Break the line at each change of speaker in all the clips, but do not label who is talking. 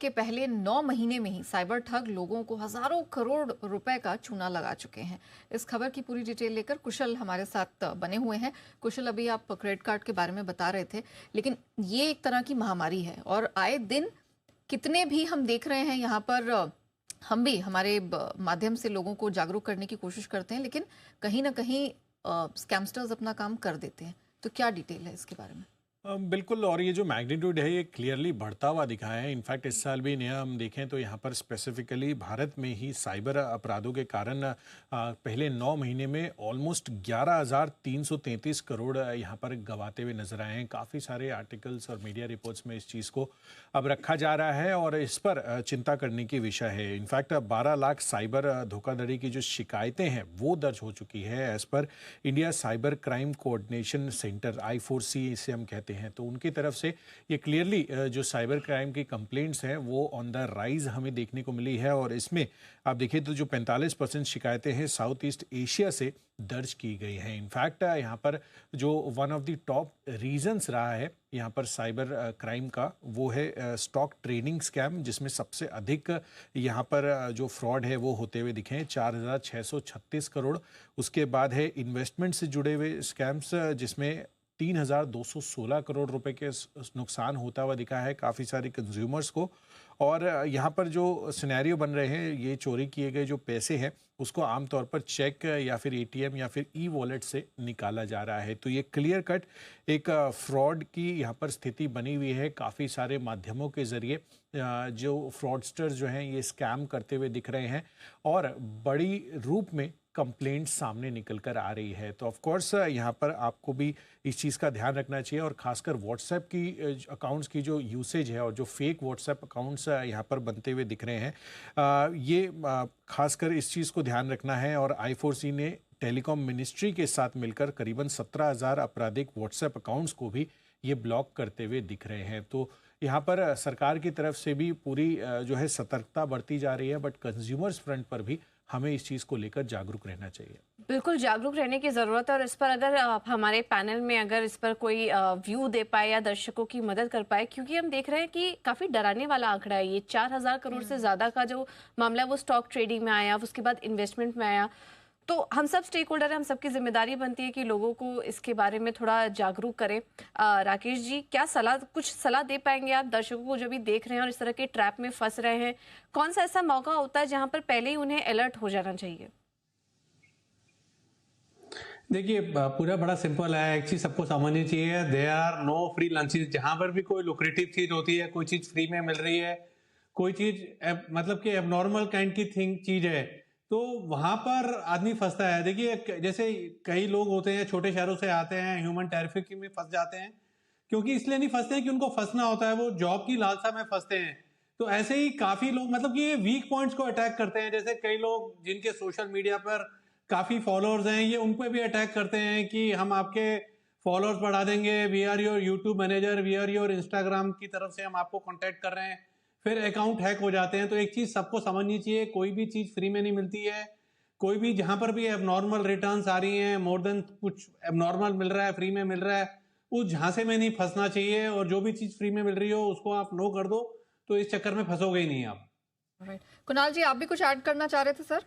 के पहले 9 महीने में ही साइबर ठग लोगों को हजारों करोड़ रुपए का चूना लगा चुके हैं। इस खबर की पूरी डिटेल लेकर कुशल हमारे साथ बने हुए हैं। कुशल, अभी आप क्रेडिट कार्ड के बारे में बता रहे थे, लेकिन ये एक तरह की महामारी है और आए दिन कितने भी हम देख रहे हैं यहाँ पर। हम भी हमारे माध्यम से लोगों को जागरूक करने की कोशिश करते हैं, लेकिन कहीं ना कहीं स्कैमस्टर्स अपना काम कर देते हैं। तो क्या डिटेल है इसके बारे में?
बिल्कुल, और ये जो मैग्नीट्यूड है ये क्लियरली बढ़ता हुआ दिखा है। इनफैक्ट इस साल भी नया हम देखें तो यहाँ पर स्पेसिफिकली भारत में ही साइबर अपराधों के कारण पहले 9 महीने में ऑलमोस्ट 11,333 करोड़ यहाँ पर गंवाते हुए नजर आए हैं। काफ़ी सारे आर्टिकल्स और मीडिया रिपोर्ट्स में इस चीज़ को अब रखा जा रहा है और इस पर चिंता करने की विषय है। इनफैक्ट 12 लाख साइबर धोखाधड़ी की जो शिकायतें हैं वो दर्ज हो चुकी है as per India cyber crime coordination centre, I4C इसे हम कहते हैं। तो उनकी तरफ से ये क्लियरली जो साइबर क्राइम की कंप्लेंट्स हैं वो ऑन द राइज हमें देखने को मिली है। और इसमें आप देखिए तो जो 45% शिकायतें हैं साउथ ईस्ट एशिया से दर्ज की गई हैं। इनफैक्ट यहाँ पर जो one of the top reasons रहा है यहाँ पर साइबर क्राइम का, वो है स्टॉक ट्रेडिंग स्कैम, जिसमें सबसे अधिक यहाँ पर जो फ्रॉड है वो होते हुए दिखे हैं, 4,636 करोड़। उसके बाद है इन्वेस्टमेंट से जुड़े हुए स्कैम्स, जिसमें 3,216 करोड़ रुपए के नुकसान होता हुआ दिखा है काफ़ी सारे कंज्यूमर्स को। और यहाँ पर जो सिनेरियो बन रहे हैं, ये चोरी किए गए जो पैसे हैं उसको आमतौर पर चेक या फिर ATM या फिर ई-वॉलेट से निकाला जा रहा है। तो ये क्लियर कट एक फ्रॉड की यहाँ पर स्थिति बनी हुई है। काफ़ी सारे माध्यमों के ज़रिए जो फ्रॉडस्टर्स जो हैं ये स्कैम करते हुए दिख रहे हैं और बड़ी रूप में कंप्लेंट सामने निकल कर आ रही है। तो ऑफ कोर्स यहाँ पर आपको भी इस चीज़ का ध्यान रखना चाहिए और खासकर व्हाट्सएप की अकाउंट्स की जो यूसेज है और जो फेक व्हाट्सएप अकाउंट्स यहाँ पर बनते हुए दिख रहे हैं, ये खासकर इस चीज़ को ध्यान रखना है। और I4C ने टेलीकॉम मिनिस्ट्री के साथ मिलकर करीबन 17,000 आपराधिक व्हाट्सएप अकाउंट्स को भी ये ब्लॉक करते हुए दिख रहे हैं। तो यहाँ पर सरकार की तरफ से भी पूरी जो है सतर्कता बढ़ती जा रही है, बट कंज्यूमर्स फ्रंट पर भी हमें इस चीज़ को लेकर जागरूक रहना चाहिए।
बिल्कुल जागरूक रहने की ज़रूरत है। और इस पर अगर हमारे पैनल में अगर इस पर कोई व्यू दे पाए या दर्शकों की मदद कर पाए, क्योंकि हम देख रहे हैं कि काफ़ी डराने वाला आंकड़ा है ये। 4,000 करोड़ से ज़्यादा का जो मामला है वो स्टॉक ट्रेडिंग में आया, उसके बाद इन्वेस्टमेंट में आया। तो हम सब स्टेक होल्डर हैं, हम सबकी जिम्मेदारी बनती है कि लोगों को इसके बारे में थोड़ा जागरूक करें। राकेश जी, क्या कुछ सलाह दे पाएंगे आप दर्शकों को जो भी देख रहे हैं और इस तरह के ट्रैप में फंस रहे हैं? कौन सा ऐसा मौका होता है जहां पर पहले ही उन्हें अलर्ट हो जाना चाहिए?
देखिए, पूरा बड़ा सिंपल है। एक चीज सबको समझनी चाहिए, there are no free lunches. जहां पर भी कोई लुक्रेटिव चीज होती है, कोई चीज फ्री में मिल रही है, कोई चीज मतलब कि एबनॉर्मल काइंड की चीज है, तो वहां पर आदमी फंसता है। देखिए, जैसे कई लोग होते हैं छोटे शहरों से आते हैं, ह्यूमन ट्रैफिकिंग में फंस जाते हैं। क्योंकि इसलिए नहीं फंसते हैं कि उनको फंसना होता है, वो जॉब की लालसा में फंसते हैं। तो ऐसे ही काफी लोग मतलब कि ये वीक पॉइंट्स को अटैक करते हैं। जैसे कई लोग जिनके सोशल मीडिया पर काफी फॉलोअर्स हैं, ये उन पे भी अटैक करते हैं कि हम आपके फॉलोअर्स बढ़ा देंगे, we are your YouTube manager, we are your Instagram की तरफ से हम आपको कॉन्टेक्ट कर रहे हैं, फिर अकाउंट हैक हो जाते हैं। तो एक चीज सबको समझनी चाहिए, कोई भी चीज फ्री में नहीं मिलती है। कोई भी जहां पर भी एबनॉर्मल रिटर्न्स आ रही हैं, मोर देन कुछ एबनॉर्मल मिल रहा है, फ्री में मिल रहा है, उस झांसे में नहीं फंसना चाहिए। और जो भी चीज फ्री में मिल रही हो उसको आप नो कर दो, तो इस चक्कर में फंसोगे ही नहीं आप।
कुणाल जी, आप भी कुछ ऐड करना चाह रहे थे सर?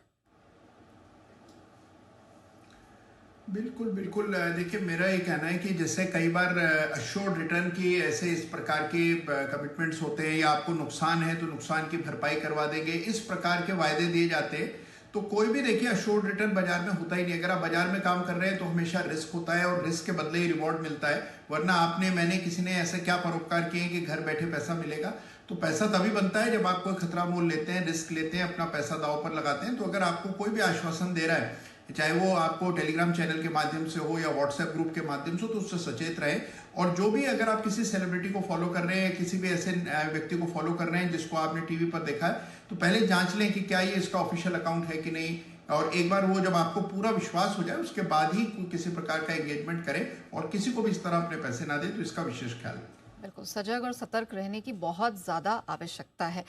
बिल्कुल बिल्कुल। देखिए, मेरा ये कहना है कि जैसे कई बार अश्योर्ड रिटर्न की ऐसे इस प्रकार के कमिटमेंट्स होते हैं, या आपको नुकसान है तो नुकसान की भरपाई करवा देंगे, इस प्रकार के वायदे दिए जाते हैं। तो कोई भी देखिए अश्योर्ड रिटर्न बाजार में होता ही नहीं। अगर आप बाजार में काम कर रहे हैं तो हमेशा रिस्क होता है और रिस्क के बदले ही रिवॉर्ड मिलता है। वरना मैंने किसी ने ऐसे क्या परोपकार किए कि घर बैठे पैसा मिलेगा? तो पैसा तभी बनता है जब आप कोई खतरा मोल लेते हैं, रिस्क लेते हैं, अपना पैसा दांव पर लगाते हैं। तो अगर आपको कोई भी आश्वासन दे रहा है, चाहे वो आपको टेलीग्राम चैनल के माध्यम से हो या व्हाट्सएप ग्रुप के माध्यम से, तो उससे सचेत रहें। और जो भी अगर आप किसी सेलिब्रिटी को फॉलो कर रहे हैं, किसी भी ऐसे व्यक्ति को फॉलो कर रहे हैं जिसको आपने टीवी पर देखा है, तो पहले जांच लें कि क्या ये इसका ऑफिशियल अकाउंट है कि नहीं। और एक बार वो जब आपको पूरा विश्वास हो जाए उसके बाद ही किसी प्रकार का एंगेजमेंट करें और किसी को भी इस तरह अपने पैसे ना दें। तो इसका विशेष ख्याल।
बिल्कुल सजग और सतर्क रहने की बहुत ज्यादा आवश्यकता है।